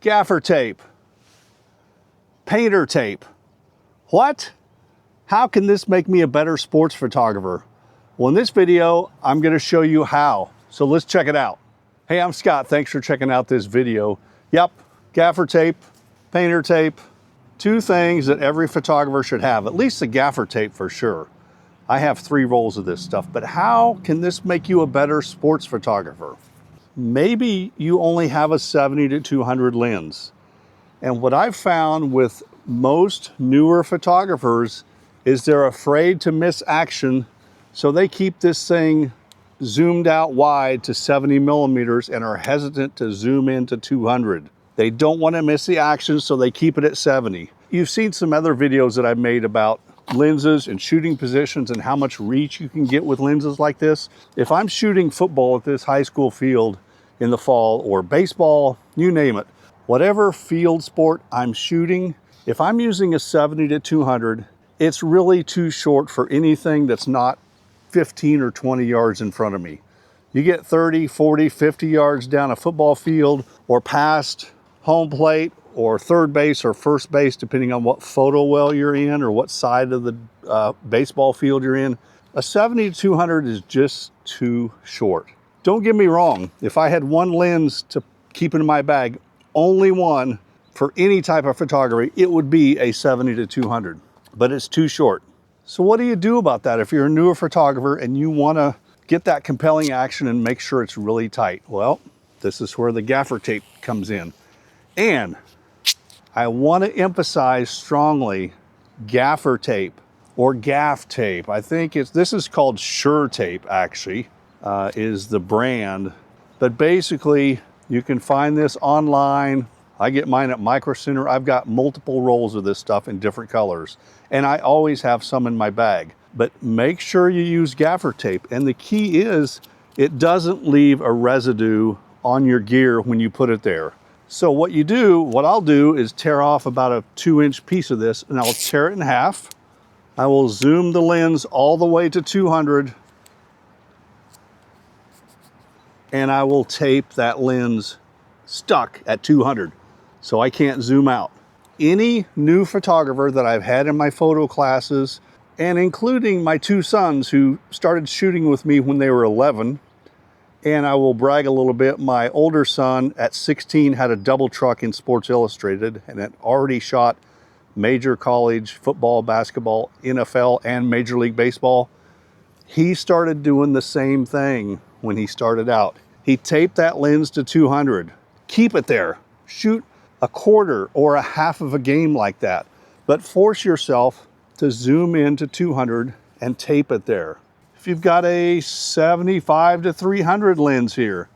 gaffer tape, painter tape. What? How can this make me a better sports photographer? Well, in this video, I'm going to show you how. So let's check it out. Hey, I'm Scott. Thanks for checking out this video. Yep, gaffer tape, painter tape, two things that every photographer should have, at least the gaffer tape for sure. I have 3 rolls of this stuff, but how can this make you a better sports photographer? Maybe you only have a 70-200 lens. And what I've found with most newer photographers is they're afraid to miss action, so they keep this thing zoomed out wide to 70 millimeters and are hesitant to zoom into 200. They don't want to miss the action, so they keep it at 70. You've seen some other videos that I've made about lenses and shooting positions and how much reach you can get with lenses like this. If I'm shooting football at this high school field in the fall, or baseball, you name it, whatever field sport I'm shooting, if I'm using a 70-200, it's really too short for anything that's not 15 or 20 yards in front of me. You get 30, 40, 50 yards down a football field or past home plate or third base or first base, depending on what photo well you're in or what side of the baseball field you're in. A 70-200 is just too short. Don't get me wrong. If I had one lens to keep in my bag, only one for any type of photography, it would be a 70-200, but it's too short. So what do you do about that if you're a newer photographer and you want to get that compelling action and make sure it's really tight? Well, this is where the gaffer tape comes in. And I want to emphasize strongly gaffer tape or gaff tape. I think this is called Sure Tape, actually, is the brand. But basically, you can find this online. I get mine at Micro Center. I've got multiple rolls of this stuff in different colors, and I always have some in my bag. But make sure you use gaffer tape. And the key is it doesn't leave a residue on your gear when you put it there. So what I'll do is tear off about a 2-inch piece of this, and I'll tear it in half. I will zoom the lens all the way to 200, and I will tape that lens stuck at 200. So I can't zoom out. Any new photographer that I've had in my photo classes, and including my 2 sons who started shooting with me when they were 11, and I will brag a little bit, my older son at 16 had a double truck in Sports Illustrated and had already shot major college football, basketball, NFL, and Major League Baseball. He started doing the same thing when he started out. He taped that lens to 200. Keep it there. Shoot a quarter or a half of a game like that, but force yourself to zoom into 200 and tape it there. If you've got a 75-300 lens here,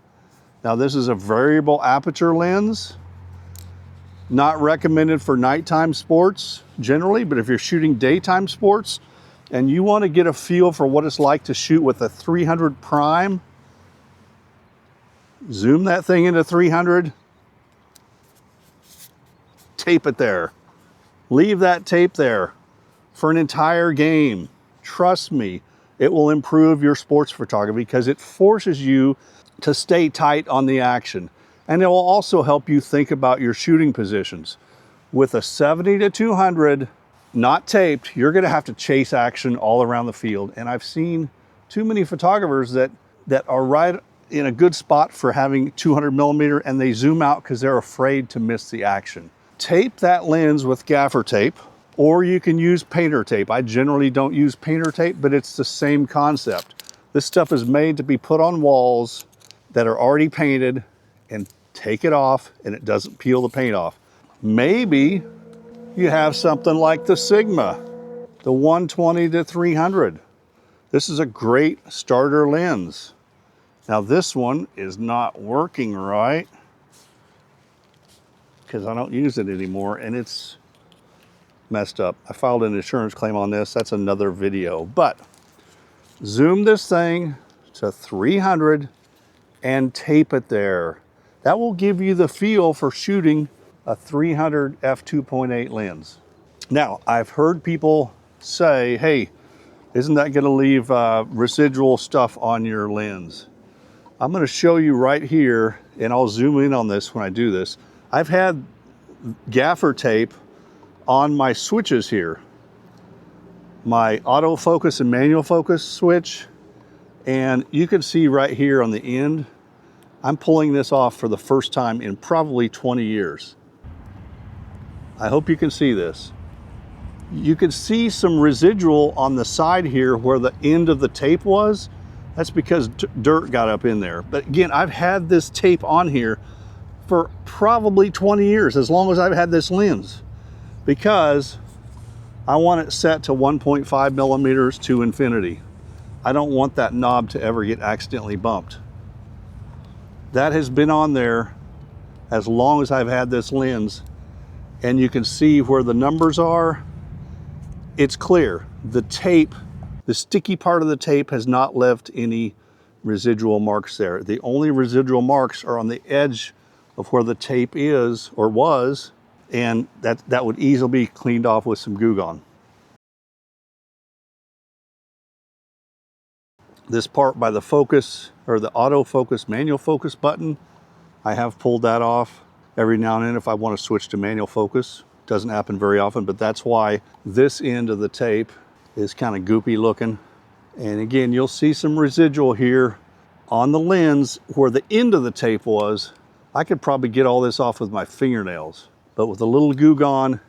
now this is a variable aperture lens, not recommended for nighttime sports generally, but if you're shooting daytime sports and you want to get a feel for what it's like to shoot with a 300 prime, zoom that thing into 300, tape it there. Leave that tape there for an entire game. Trust me, it will improve your sports photography because it forces you to stay tight on the action. And it will also help you think about your shooting positions. With a 70-200 not taped, you're gonna have to chase action all around the field. And I've seen too many photographers that are right in a good spot for having 200 millimeter and they zoom out because they're afraid to miss the action. Tape that lens with gaffer tape, or you can use painter tape. I generally don't use painter tape, but it's the same concept. This stuff is made to be put on walls that are already painted, and take it off and it doesn't peel the paint off. Maybe you have something like the Sigma, the 120-300. This is a great starter lens. Now this one is not working right because I don't use it anymore and it's messed up. I filed an insurance claim on this. That's another video. But zoom this thing to 300 and tape it there. That will give you the feel for shooting a 300 f2.8 lens. Now, I've heard people say, hey, isn't that going to leave residual stuff on your lens? I'm going to show you right here, and I'll zoom in on this when I do this. I've had gaffer tape on my switches here, my autofocus and manual focus switch, and you can see right here on the end, I'm pulling this off for the first time in probably 20 years. I hope you can see this. You can see some residual on the side here where the end of the tape was. That's because dirt got up in there. But again, I've had this tape on here for probably 20 years, as long as I've had this lens, because I want it set to 1.5 millimeters to infinity. I don't want that knob to ever get accidentally bumped. That has been on there as long as I've had this lens, and you can see where the numbers are. It's clear. The tape, the sticky part of the tape has not left any residual marks there. The only residual marks are on the edge of where the tape is or was, and that would easily be cleaned off with some Goo Gone. This part by the focus, or the autofocus manual focus button, I have pulled that off every now and then if I want to switch to manual focus. Doesn't happen very often, but that's why this end of the tape is kind of goopy looking. And again, you'll see some residual here on the lens where the end of the tape was. I could probably get all this off with my fingernails, but with a little Goo Gone,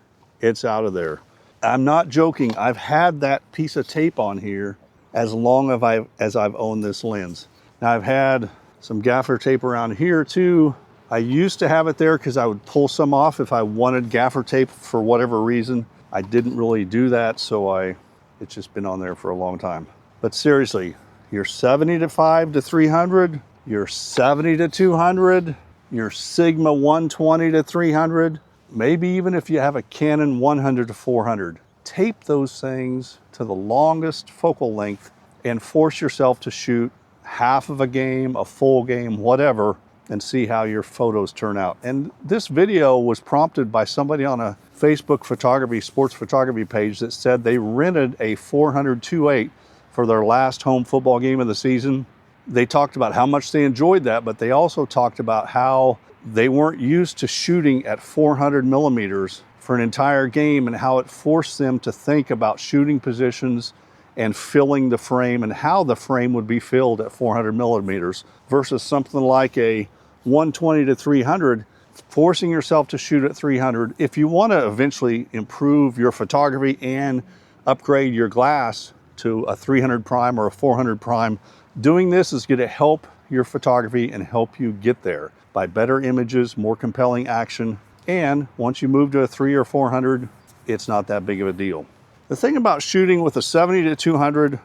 it's out of there. I'm not joking. I've had that piece of tape on here as long as I've owned this lens. Now I've had some gaffer tape around here too. I used to have it there because I would pull some off if I wanted gaffer tape for whatever reason. I didn't really do that, so it's just been on there for a long time. But seriously, your 75 to 300, your 70 to 200, your Sigma 120 to 300, maybe even if you have a Canon 100 to 400, tape those things to the longest focal length and force yourself to shoot half of a game, a full game, whatever, and see how your photos turn out. And this video was prompted by somebody on a Facebook photography, sports photography page that said they rented a 400 2.8 for their last home football game of the season. They talked about how much they enjoyed that, but they also talked about how they weren't used to shooting at 400 millimeters for an entire game, and how it forced them to think about shooting positions and filling the frame and how the frame would be filled at 400 millimeters versus something like a 120 to 300, forcing yourself to shoot at 300. If you want to eventually improve your photography and upgrade your glass to a 300 prime or a 400 prime, doing this is going to help your photography and help you get there by better images, more compelling action. And once you move to a 300 or 400, it's not that big of a deal. The thing about shooting with a 70 to 200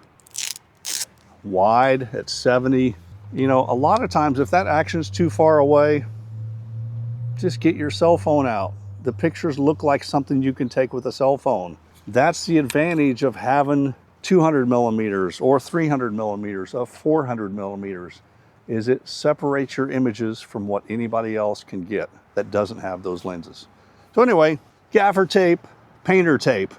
wide at 70, you know, a lot of times if that action's too far away, just get your cell phone out. The pictures look like something you can take with a cell phone. That's the advantage of having 200 millimeters or 300 millimeters of 400 millimeters, is it separates your images from what anybody else can get that doesn't have those lenses. So anyway, gaffer tape, painter tape,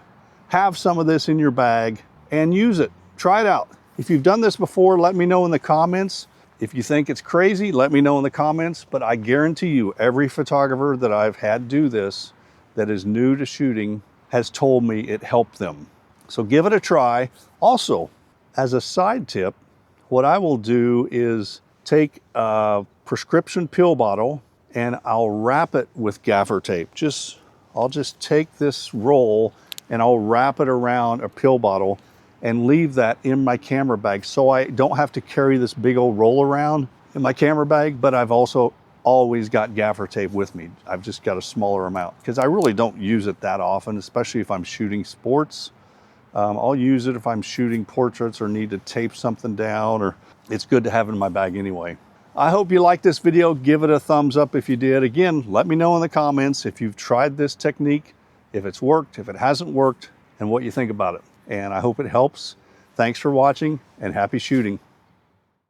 have some of this in your bag and use it. Try it out. If you've done this before, let me know in the comments. If you think it's crazy, let me know in the comments, but I guarantee you every photographer that I've had do this that is new to shooting has told me it helped them. So give it a try. Also, as a side tip, what I will do is take a prescription pill bottle and I'll wrap it with gaffer tape. I'll just take this roll and I'll wrap it around a pill bottle and leave that in my camera bag, so I don't have to carry this big old roll around in my camera bag, but I've also always got gaffer tape with me. I've just got a smaller amount because I really don't use it that often, especially if I'm shooting sports. I'll use it if I'm shooting portraits or need to tape something down, or it's good to have in my bag anyway. I hope you liked this video. Give it a thumbs up if you did. Again, let me know in the comments if you've tried this technique, if it's worked, if it hasn't worked, and what you think about it. And I hope it helps. Thanks for watching and happy shooting.